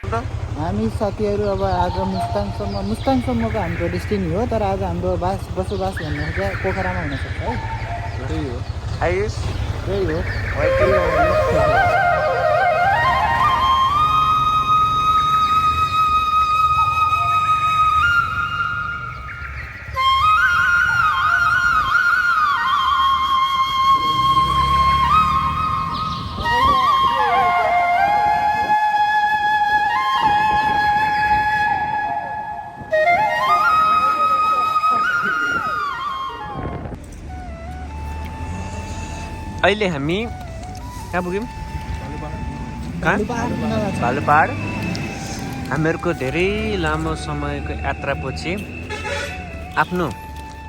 हामी साथीहरू अब आज मुस्ताङसम्मको हाम्रो डेस्टिनी हो, तर आज हाम्रो बसोबास भन्ने चाहिँ पोखरामा हुनसक्छ है। त्यही हो आयुष त्यही हो। अहिले हामी कहाँ पुग्यौँ? भालुपाड। हामीहरूको धेरै लामो समयको यात्रापछि आफ्नो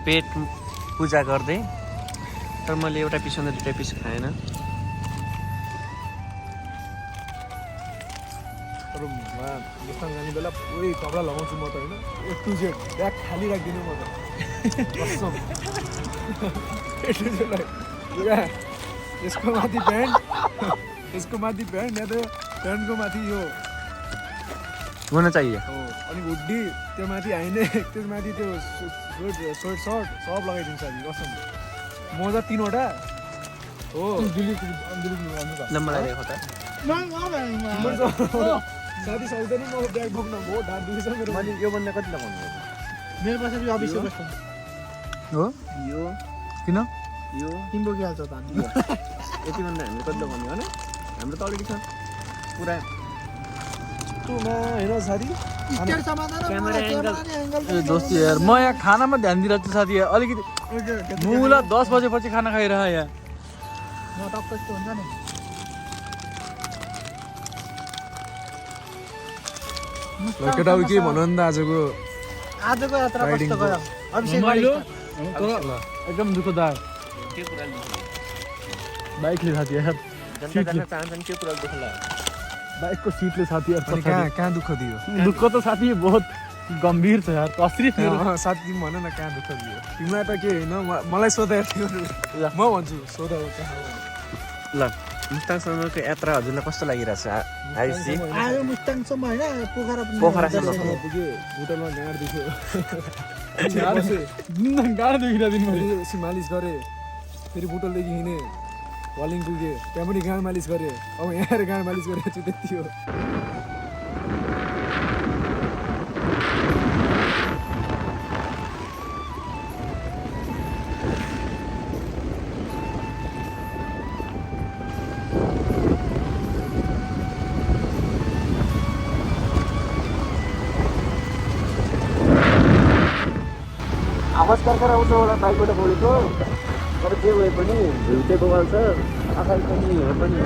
पेट पूजा गर्दै, तर मैले एउटा पिस भन्दा दुईवटा पिस खाएन। तर मुस्ताङ जाने बेला पुरै कपडा लगाउँछु म त होइन, A to Z ब्याग खाली राखिदिनु म त कसम। A to Z पुरा यसको माथि प्यान्ट, यसको माथि प्यान्ट, या त प्यान्टको माथि यो हुन चाहिए। हो, अनि हुड्डी त्यो माथि हाइने, त्यसमाथि त्यो सर्ट सब लगाइदिन्छ नि कसम। मोजा 3वटा हो। ल मलाई देखो त। साथी सक्दैन म ब्याग बोक्न, बहुत ढाड दुखिन्छ मेरो। मैले योभन्दा कति लगाउनु मेरो पैसा चाहिँ अभिषेक बस्छ हो? यो किन? यो तिम्रो के हाल्छ त हामी यतिभन्दा हामीले कति लगाउने होइन? हाम्रो त अलरेडी छ पुरा होइन साथी। स्टेट समाधान क्यामेरा एङ्गल। दोस्ती यार, म यहाँ खानामा ध्यान दिइरहेको छु साथी। अलिकति मुला 10 बजेपछि खाना खाइरह यहाँ। म टक्क यस्तो हुन्छ नि। केटाउ के भन्नु नि त आजको यात्रा कस्तो गयो? अभिषेक एकदम दुःखदायक के कुरा दुःख बाइकले साथी यार। जनता जान्न चाहन्छन् के कुरा दुःख लाग्यो? बाइकको सिटले साथी यार। कहाँ दुःख दियो? दुःख त साथी बहुत गम्भीर छ यार, तस्रिफ मेरो। साथी तिमी भन न कहाँ दुःख दियो? तिमीलाई त के होइन, मलाई सोधेको थियो। म भन्छु सोध ल मुस्ताङसम्मको यात्रा हजुरलाई कस्तो लागिरहेछ आयुषजी? आयो मुस्ताङसम्म होइन, पोखरासम्म पुग्यो, होटलमा गाड दुख्यो, गाह्रो दुखिरहेको दिन मैले। एकछिन मालिस गरेँ, फेरि बुटलदेखि हिँडेँ, वालिङ पुगेँ, त्यहाँ पनि गाड मालिस गरेँ। अब यहाँ आएर गाड मालिस गरेको छु, त्यति हो। आवाज कर्कर आउँछ होला बाइकबाट बोलेको, तर जे भए पनि भ्यू चाहिँ बगाल्छ, आकाश पनि हे पनि।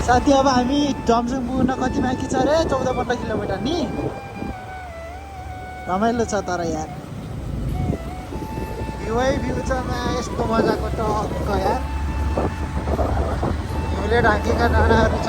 साथी अब हामी डमजुङ पुग्न कति बाँकी छ रे? 14-15 किलोमिटर नि। रमाइलो छ तर यार, भ्यू छ यस्तो मजाको टक्क यार। हिउँले ढाकेका डाँडाहरू छ।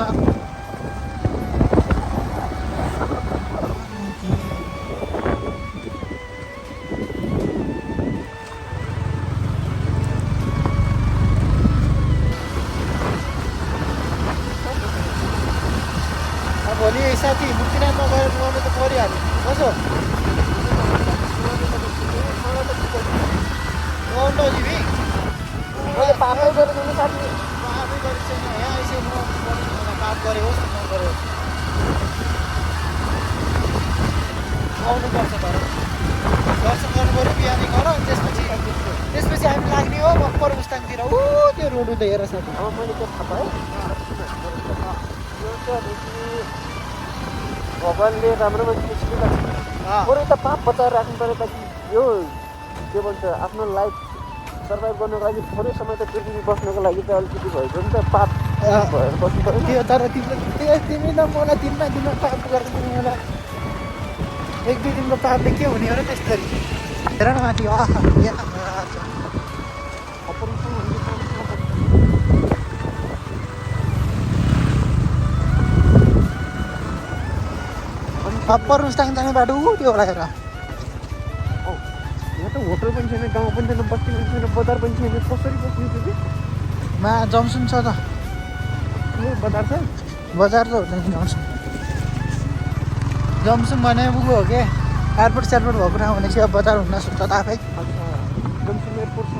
भोलि साथी मुक्तिनाथमा गएर नुहाउनु त परिहाल्यो। कसो नुहाउनु तिमी? मैले पापै गरेको छु साथी, पापै गरेको छैन। यहाँ यसो नुहाउनु पर्ने, पाप गरे होस् नगरे होस् नुहाउनुपर्छ। तर दर्शन गर्नु पऱ्यो बिहानै गर, त्यसपछि हामी लाग्ने हो बप्पर मुस्ताङतिर। ऊ त्यो रोड त हेर साथी। अब मैले के थाहा पाएँ, यो चाहिँ भगवान्ले राम्रो मान्छे सिकाएको छ। बरु त पाप बचाएर राख्नु पऱ्यो, ताकि यो के भन्छ आफ्नो लाइफ सर्भाइभ गर्नुको लागि थोरै समय त पृथ्वी बस्नुको लागि त अलिकति भएको नि त पाप भएर बस्नु पऱ्यो। त्यो तर तिमी न मलाई दिनमा पाप गरेर मलाई एक दुई दिनको पापले के हुने हो र त्यसरी हेर न माथि अप्पर मुस्ताङ जाने बाटो ऊ त्यो होला हेर यहाँ त होटल पनि छैन, गाउँ पनि छैन, बस्ती पनि छैन, बजार पनि छैन, कसरी बस्नु त्यो कि? मा जम्सुन छ त बजार छ? बजार त हुँदैन जम्सुन जम्सुन भने पुग्यो हो क्या एयरपोर्ट सेयरपोर्ट भएको ठाउँ भनेपछि अब बजार हुन सक्छ त आफै जम्सुन एयरपोर्ट छ।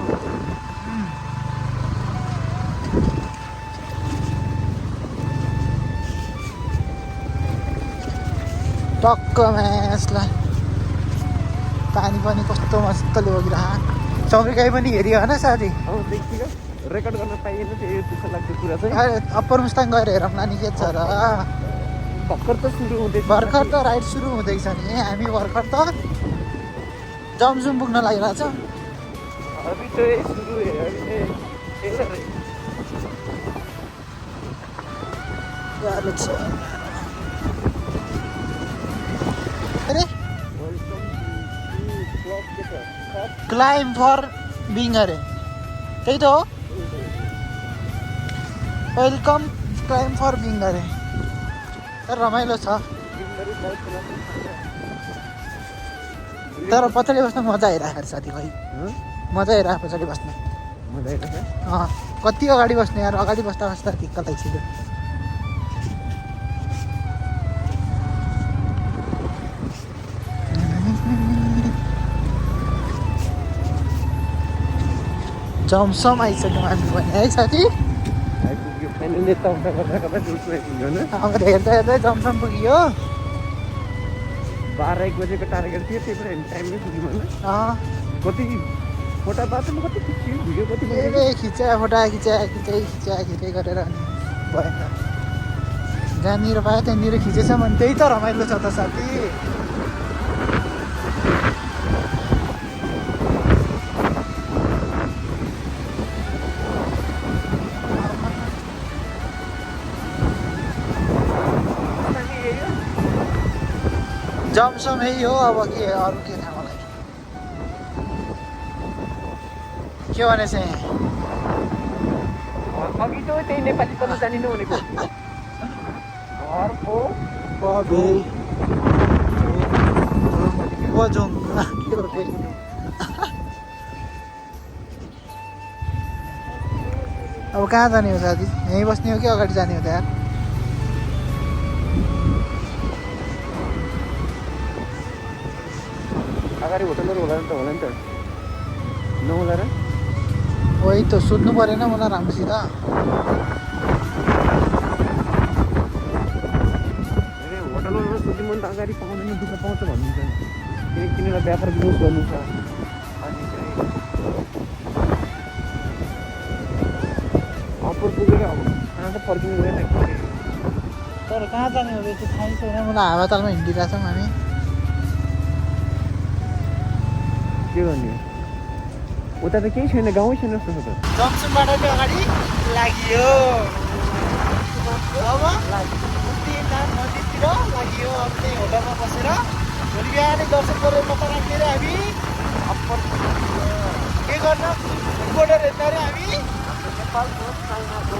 टक्कमा यसलाई पानी पनि कस्तो मस्तले बगिरह चौरीकाई पनि हेरियो होइन साथी देखियो रेकर्ड गर्न पाइएन, त्यो दुःख लाग्दो कुरा चाहिँ। अप्पर मुस्ताङ गएर हेरौँ नानी के छ र भर्खर त सुरु हुँदैछ, भर्खर त राइड सुरु हुँदैछ नि हामी भर्खर त जमजुम पुग्न लागिरहेको छ अभी तो ये सुरु है, अभी अरे क्लाइम फर बिङ अरे त्यही त हो वेलकम क्लाइम फर बिङ अरे तर रमाइलो छ तर पछाडि बस्न मजा आइरहेको साथी भाइ मजा आइरहेको पछाडि बस्न कति अगाडि बस्ने यार अगाडि बस्दा बस्दा ठिक्क लागिसक्यो जमसम आइसक्यौँ हामी भने है साथी अब हेर्दा हेर्दै जमसम पुग्यो 12-1 बजेको टार्गेट थियो, त्यही भएर टाइममै पुग्यौँ होइन। कति फोटा बाटोमा कति खिच्यो, भिडियो कति खिचा फोटा खिचाइ गरेर अनि भएन जहाँनिर पायो त्यहाँनिर खिचेछ भने त्यही त रमाइलो छ त साथी जमसम यही हो अब के अरू के थाहा मलाई के भने चाहिँ अघि त त्यही नेपाली पढ्नु जानी नहुनेको घरको बजोङ अब कहाँ जाने हो साथी यहीँ बस्ने हो कि अगाडि जाने हो त यार अगाडि होटलहरू होला नि त नहोला र वही त सोध्नु परेन मलाई राम्रोसित होटलहरूमा सोध्नु मन त अगाडि पाउँदैन दुःख पाउँछ भन्नुहुन्छ किन किनेर व्यापार बिजनेस गर्नु छ अनि चाहिँ अप्पर पुगेर अब कहाँ त फर्किनु हुँदैन तर कहाँ जाने हो त्यो थाहै छैन मलाई हावातालमा हिँडिरहेको छौँ हामी के गर्ने उता त केही छैन गाउँै छैन जस्तो छ त जम्सुनबाट चाहिँ अगाडि लाग्यो अब मन्दिरतिर लाग्यो अब त्यही होटलमा बसेर भोलि बिहानै दर्शन गरेर मात्र राखेर हामी के गर्न बोर्डर हेर्दा अरे हामी नेपालको चाइनाको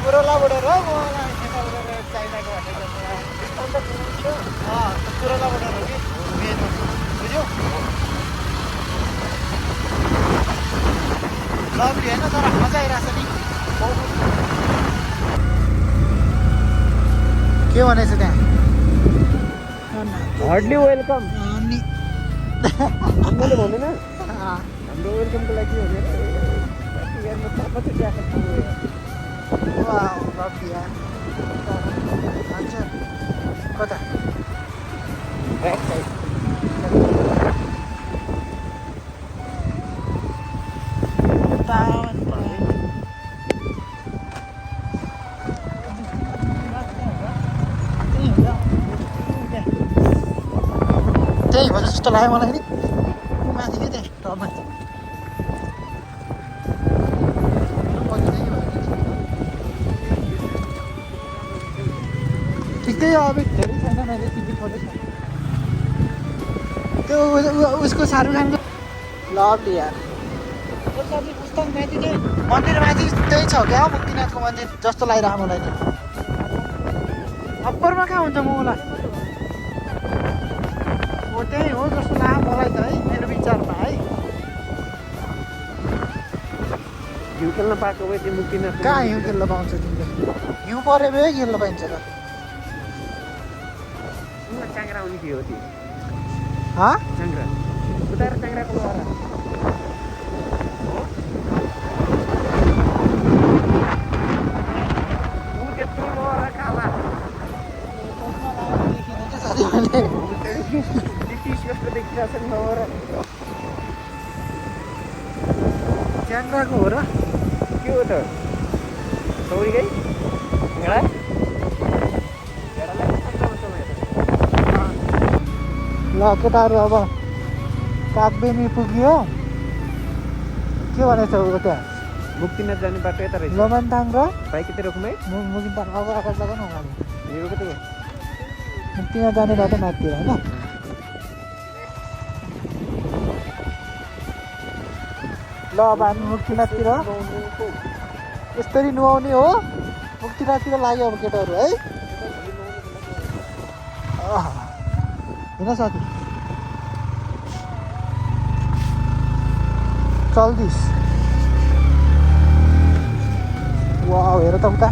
कोरोला बोर्डर हो मलाई नेपालबाट चाइनाको भनेको कोरोला बोर्डर हो कि मेन बुझ्यौ लभली होइन तर मजा आइरहेछ नि के भनेछ त्यहाँ हार्डली वेलकम अनि मैले भन्दैन हाम्रो वेलकमको लागि भनेर लभली यार कता ब्याक साइड त्यही भन्छ जस्तो लाग्यो मलाई नि माथि के त्यहाँ टपमा ठिकै हो अब धेरै छैन मैले टिकट मात्रै छ त्यो उसको शाहरुख खानको लभली यार मुस्ताङ माथि चाहिँ मन्दिर माथि त्यही छ क्या मुक्तिनाथको मन्दिर जस्तो लागिरहेको मलाई त अप्परमा कहाँ हुन्छ मोला हो त्यही हो जस्तो लाग्यो मलाई त है मेरो विचारमा है हिउँ खेल्न पाएको भए त्यो मुक्तिनाथ कहाँ हिउँ खेल्न पाउँछ तिमीले हिउँ पऱ्यो भए खेल्न पाइन्छ त च्याङ्ग्रा आउने थियो त्यो हाँ च्याङ्ग्रा उता च्याङ्ग्राको लहरा त्यत्रो लहरा खाला ब्रिटिस जस्तो देखिरहेको छ नि लहरा च्याङ्ग्राको हो र के हो त सौरी गाई भेडा ल केटाहरू अब कागबेनी पुग्यो के भनेछ ऊ त्यहाँ मुक्तिनाथ जाने बाटो यता रहेछ लोमनताङ र बाइक यता रोकौँ है मुगिनताङ अब आकाश लगाउनु अगाडि मेरो कति भयो मुक्तिनाथ जाने बाटो माथितिर होइन ल अब हामी मुक्तिनाथतिर यसरी नुहाउने हो मुक्तिनाथतिर लाग्यो अब केटाहरू है होइन साथी चल्दिस वा हेर त उता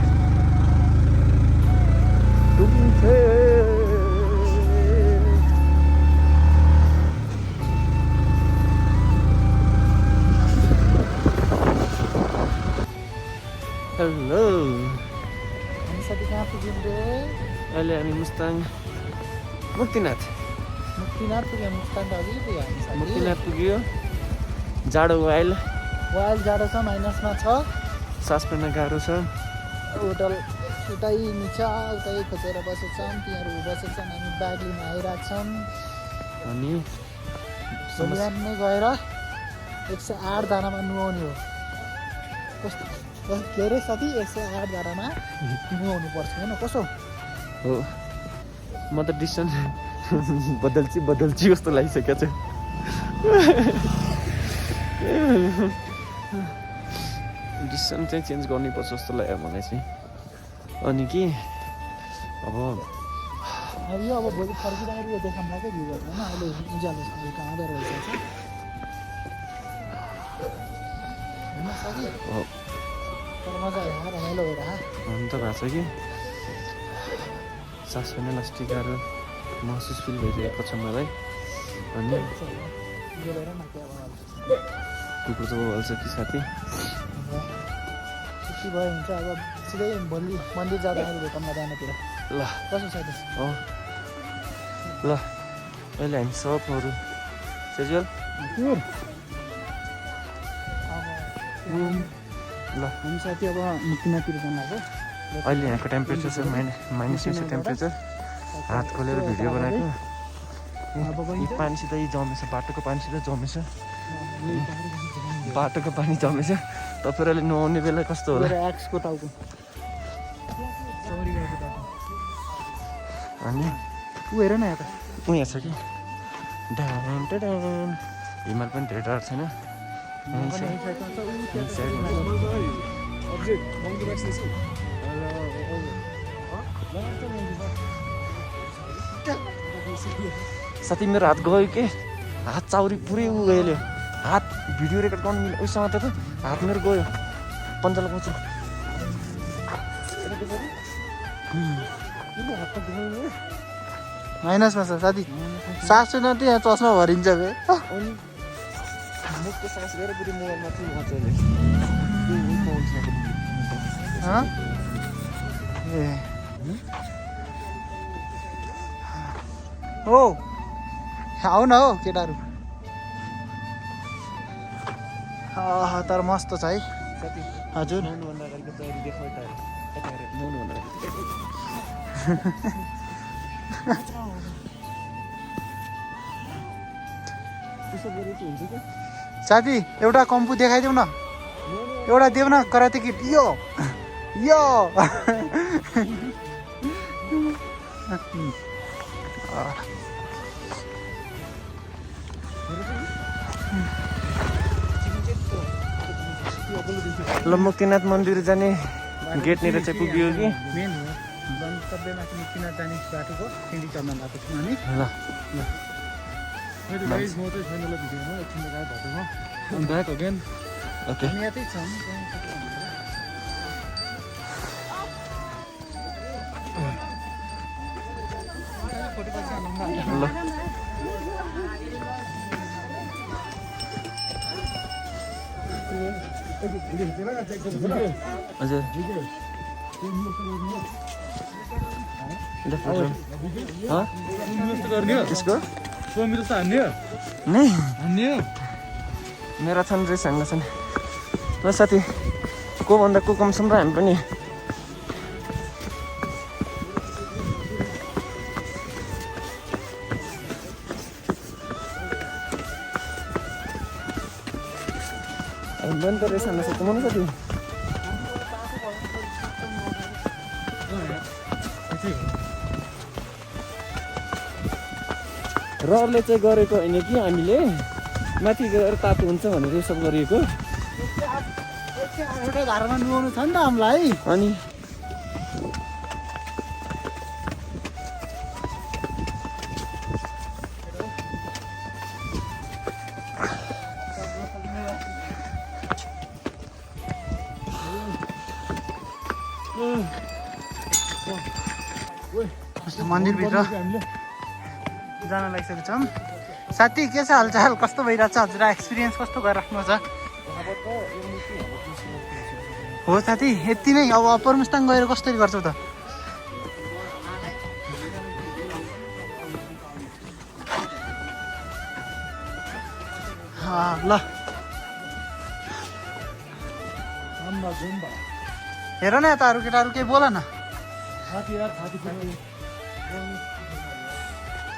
हेलो हामी साथी कहाँ पुग्यौँ रे अहिले हामी मुस्ताङ मुक्तिनाथ मुक्तिनाथ पुग्यो मुक्ताङ त अघि पुग्यो हामी साथी मुक्तिनाथ पुग्यो जाडो आइल वाइल जाडो छ माइनसमा छ सास फेर्न गाह्रो छ होटल उतै निच उतै खोजेर बसेछौँ तिनीहरू बसेछन् हामी ब्याग लिन आइरहेको छौँ अनि बिहान नै गएर 108 धारामा नुहाउने हो कस्तो के अरे साथी 108 धारामा नुहाउनु पर्छ होइन कसो हो म त डिसिसन बदल्ची जस्तो लागिसकेको छ डिसिसन चाहिँ चेन्ज गर्नुपर्छ जस्तो लाग्यो मलाई चाहिँ अनि के अब यो अब भोलि फर्किँदाखेरि यो देखाउँला क्या भ्यू गर्नु होइन अहिले उज्यालो कहाँ आउँदो रहेछ होइन साथी तर मजा आयो रमाइलो भएर हुन त भएको छ कि सास फेर्न लास्टिक गाह्रो महसुस फिल भइरहेको छ मलाई अनि कुकुर त बल्छ कि साथी छुट्टी भयो हुन्छ अब सिधै भोलि मन्दिर जाँदाखेरि भेटौँला बिहानतिर ल कसो साथी ल अहिले हामी सबहरू सेजुअल ल हामी साथी अब मुक्तिनाथतिर जानु लाग्यो अहिले यहाँको टेम्परेचर छ माइनस छ टेम्परेचर हात खोलेर भिडियो बनाएको यी पानीसित यी जमेछ बाटोको पानीसित जमेछ बाटोको पानी जमेछ तपाईँहरूले नुहाउने बेला कस्तो होला एक्सको टाउको अनि ऊ हेर न यहाँ त ऊ यहाँ छ कि डान डान हिमाल पनि धेरै टाढो छैन साथी मेरो हात गयो के हात चाउरी पुरै उ गयो हात भिडियो रेकर्ड गर्नु मिल्यो उसँग त हात मेरो गयो पन्जा लगाउँछु माइनसमा छ साथी सास छैन त यहाँ चस्मा भरिन्छ बे अनि मुखको सास गरेर फेरि मोबाइलमा चाहिँ मजाले ए हो आऊ न हो केटाहरू तर मस्त छ है हजुर नुहाउनुभन्दा अगाडिको तयारी देखाउ त नुहाउनुभन्दा त्यसो गरेर चाहिँ हुन्छ कि साथी एउटा कम्पु देखाइदेऊ न एउटा देऊ न कराते किट यो यो ल मुक्तिनाथ मन्दिर जाने गेटनिर चाहिँ पुग्यो कि मेन हो गन्तव्यमाथि मुक्तिनाथ जाने बाटोको सिँढी चढ्न गएको छौँ हामी ल मैले गाइस म चाहिँ छैन ल भिडियोमा एकछिन लगाएर भएकोमा अनि ब्याक अगेन ओके हामी यतै छौँ फोटो खिच्न ल हजुर त्यसको मेरो त हान्ने नै हान्ने म्याराथन रेस हान्न छ नि ल साथी को भन्दा को कमसम्म र हामी पनि त रेस हान्न सक्नु मन साथी रहरले चाहिँ गरेको होइन कि हामीले माथि गएर तातो हुन्छ भनेर यो सब गरिएको एउटा धारामा नुहाउनु छ नि त हामीलाई अनि मन्दिरभित्र जान लागिसकेको छौँ साथी के छ हालचाल कस्तो भइरहेछ हजुर एक्सपिरियन्स कस्तो गरिराख्नु छ हो साथी यति नै अब अप्पर मुस्ताङ गएर कसरी गर्छौ त ल हेर न यता अरू केटाहरू केही बोल न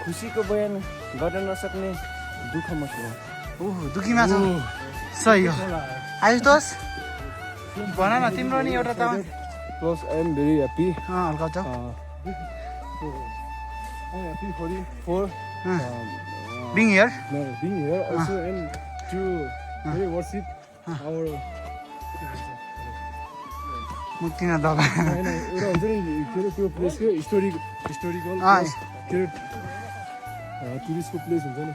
खुसीको बयान गर्न नसक्ने दुःख मसला ओह दुखीमा छ सही हो आयुष भन न तिम्रो नि एउटा त plus I am very happy हल्का छ happy for being here being here also and to really worship our Muktinath Baba होइन एउटा हुन्छ नि के अरे त्यो प्लेस के हिस्टोरिकल के अरे टुरिस्टको प्लेस हुन्छ नि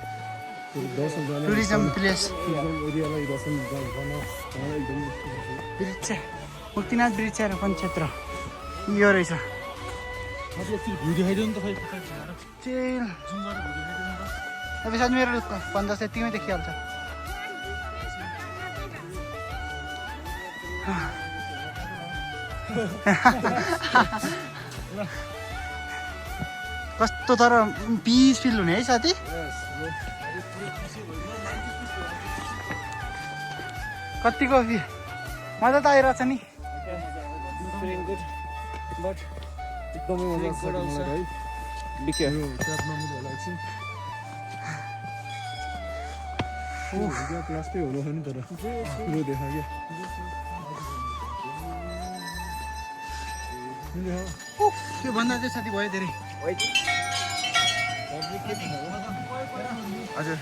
त्यो दर्शन गर्न टुरिज्म प्लेस टुरिज्म एरियालाई दर्शन गर्न एकदम वृक्ष मुक्तिनाथ वृक्षारोपण क्षेत्र यो रहेछ भ्यू देखाइदियो नि त खै चेल अब सायद मेरो 50 यतिमै देखिहाल्छ कस्तो तर पिस फिल हुने है साथी कतिको मजा त आइरहेछ नि एकदमै मजा आउँछ मलाई है बिके ट्यापमा मैले होला एकछिन प्लास्टै हुनु हो नि तर पुरो देखा क्या त्यो भन्दा चाहिँ साथी भयो धेरै हजुर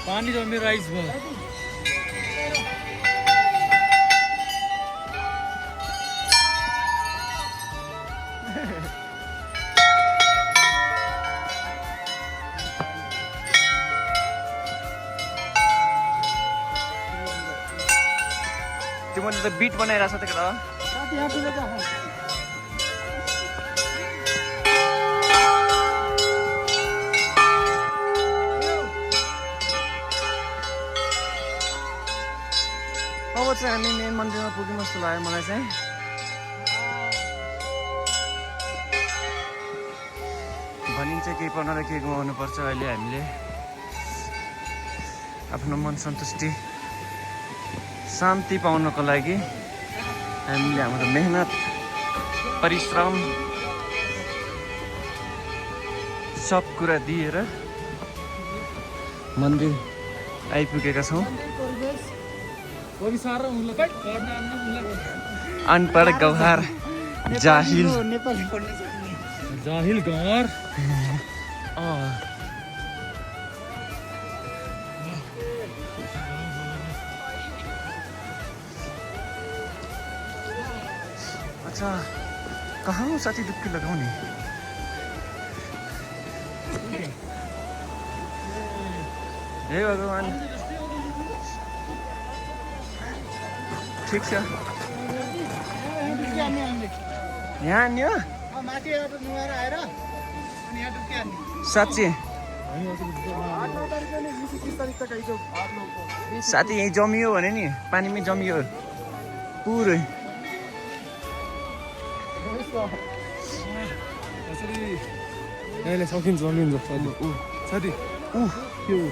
पानी जम्ने राइस भयो त्यो मैले त बिट बनाइरहेको छ त केटा अब चाहिँ हामी मेन मन्दिरमा पुग्यौँ जस्तो लाग्यो मलाई चाहिँ भनिन्छ केही पाउन र केही गुमाउनु पर्छ अहिले हामीले आफ्नो मन सन्तुष्टि शान्ति पाउनको लागि हामीले हाम्रो मेहनत परिश्रम सब कुरा दिएर मन्दिर आइपुगेका छौँ अनपढ गौहार जाहिल नेपाली पढ्न सक्ने जाहिल गौर कहाँ हो साथी डुब्की लगाउने हे भगवान् ठिक छ यहाँ नि हो माथिबाट नुहाएर आएर अनि यहाँ डुब्किहाल्ने साँच्ची साथी यहीँ जमियो भने नि पानीमै जमियो पुरै यहाँले सकिन्छ साथी के हो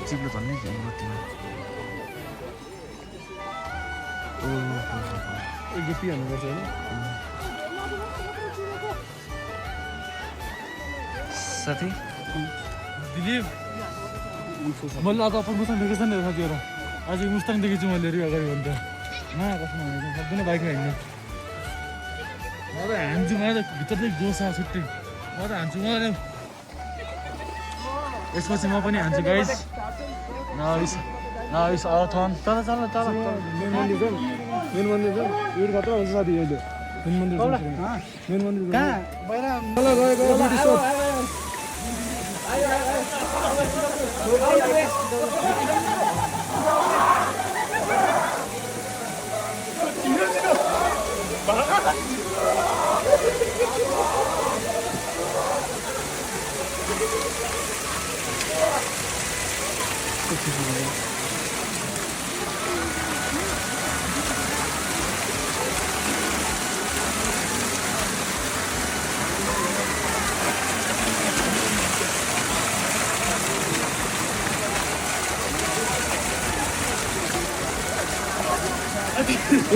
चिप्लो भन्ने एक डुब्की हाल्नुपर्छ होइन साथी दिलीप मैले आज अपन मुस्ताङ देखेको छ नि साथीहरू आज मुस्ताङ देखेको छु मैले अगाडि भन्दा कसमा भनेको सक्दैन बाइकमा हिँड्नु म त हान्छु म त भित्रदेखि जोस आएको छुट्टी म त हान्छु म यसपछि म पनि हान्छु गाइस नआइस अथन चल मेन मन्दिर जाउँ यो खतरा हुन्छ साथी अहिले मेन मन्दिर कहाँ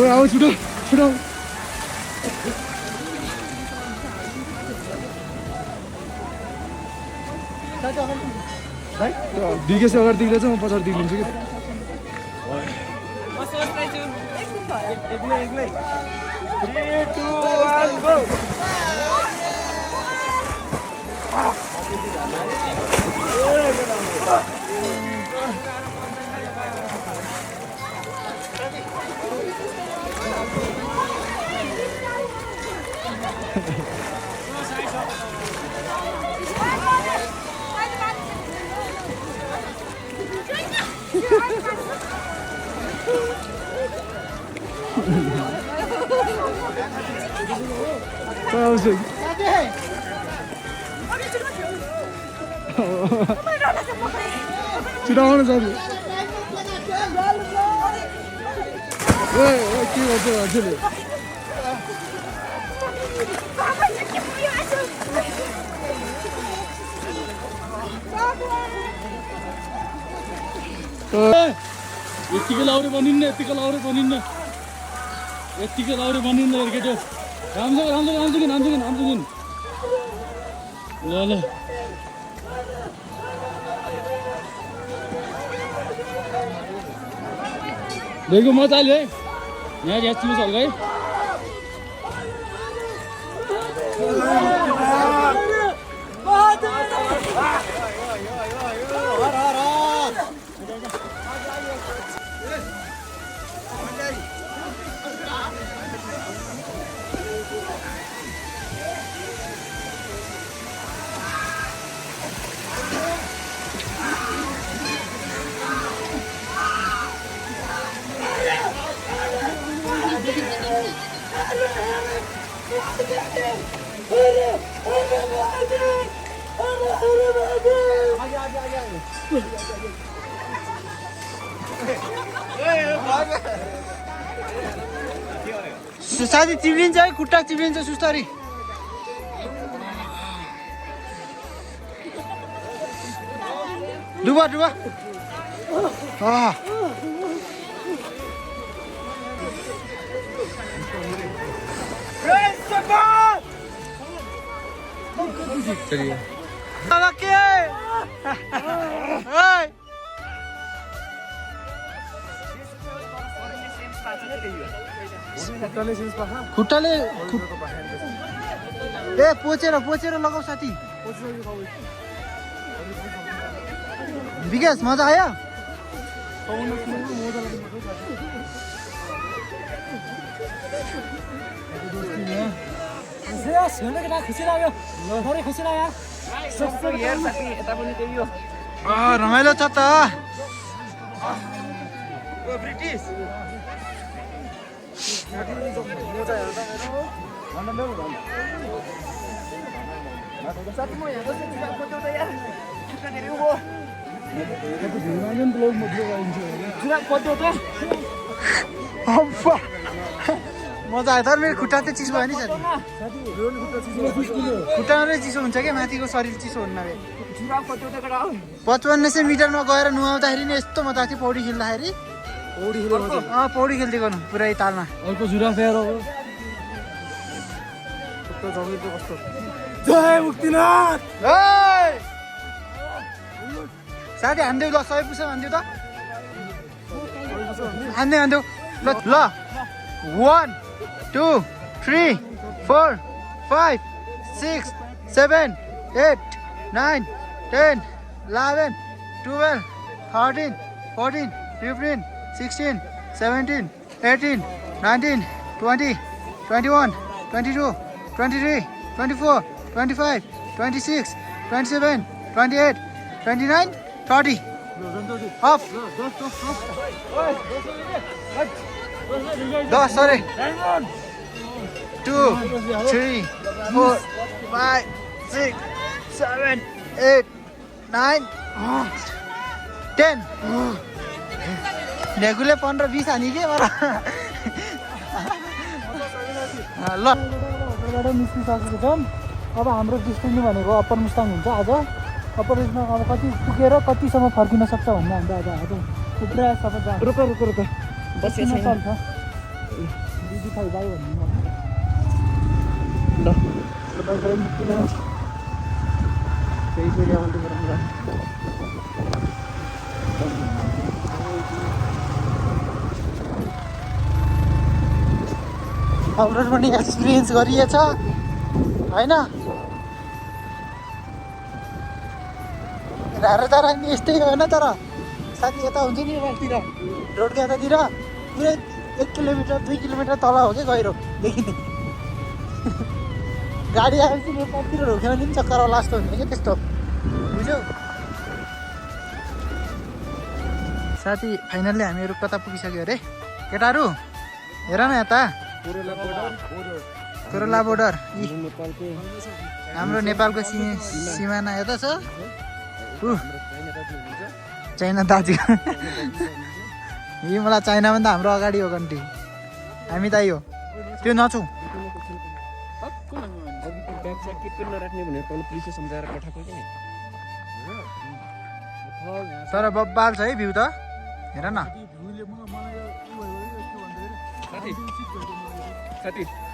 आओ छुटो डिके चाहिँ अगाडि दिँदैछ म पछाडि दिइदिन्छु कि छिटाउनु साथी के भन्छ मान्छेले यतिकै लाउरे बनिन्न केटो राम्रो किन ल देखो मजा आयो है यहाँ यात्री छ है साथी चिप्लिन्छ है खुट्टा चिप्लिन्छ सुस्तरी डुबा चलिए खुट्टाले पोचेर लगाऊ साथी विकास मजा आयो रमाइलो छ त मजा आयो तर मेरो खुट्टा चाहिँ चिसो भयो नि साथी खुट्टा मात्रै चिसो हुन्छ क्या माथिको शरीर चिसो हुन्न बे 5500 मिटरमा गएर नुहाउँदाखेरि नि यस्तो मजा आएको थियो पौडी खेल्दाखेरि पौडी खेल्दै गर्नु पुरै तालमा अर्को जुरा फेर जय मुक्तिनाथ साथी हान्देऊ ल 100 पुस हान्देऊ त हान्देऊ ल 1 2 3 4 5 6 7 8 9 10 11 12 13 14 15 16 17 18 19 20 21 22 23 24 25 26 27 28 29 30 off 10 sorry 2 3 4 5 6 7 8 9 10 ढेकुले 15-20 हानी के मलाई ल निस्किसकेको छौँ अब हाम्रो डेस्टिनी भनेको अप्पर मुस्ताङ हुन्छ आज अप्पर मुस्ताङ अब कति पुगेर कतिसम्म फर्किन सक्छ भन्ने हाम्रो आज प्रयास सबै रुक बसेको छैन चल्छ दिदी खाइ भाइ भन्नु ल फेरि फेरि आउँदै गरौँ हाम्रो पनि एक्सपिरियन्स गरिएछ होइन धाराधारा नि यस्तै होइन तर साथी यता हुन्छ नि यतातिर रोडको यतातिर पुरै 1 किलोमिटर 2 किलोमिटर तल हो क्या गहिरो देखिने गाडी आएपछि नेपालतिर रोक्यो भने पनि चक्कर आउला जस्तो हुन्छ क्या त्यस्तो बुझ्यौ साथी फाइनल्ली हामीहरू कता पुगिसक्यो अरे केटाहरू हेर न यता कोरोला बोर्डर हाम्रो नेपालको सिमाना यता छ चाइना दाजु यी मलाई चाइना भन्दा हाम्रो अगाडि हो कन्ट्री हामी त यो त्यो नछौँ तर बब्बाल छ है भ्यू त हेर न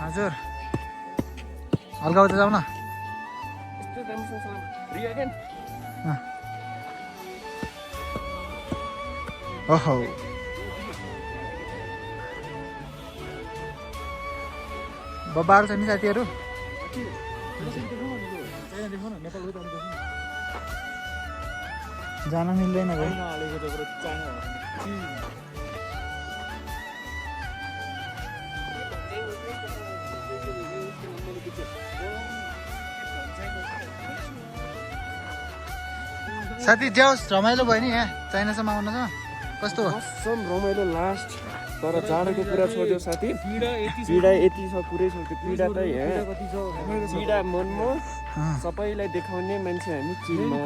हजुर हल्का उता जाऊ न ओहो बब्बाल छ नि साथीहरू जान मिल्दैन साथी जाओस् रमाइलो भयो नि यहाँ चाइनासम्म आउनु छ कस्तो कसम रमाइलो लास्ट तर जाडोको कुरा छोड्यो साथी पीडा यति छ पुरै छ त्यो पीडा त यहाँ पीडा मनमा सबैलाई देखाउने मान्छे हामी चिनमा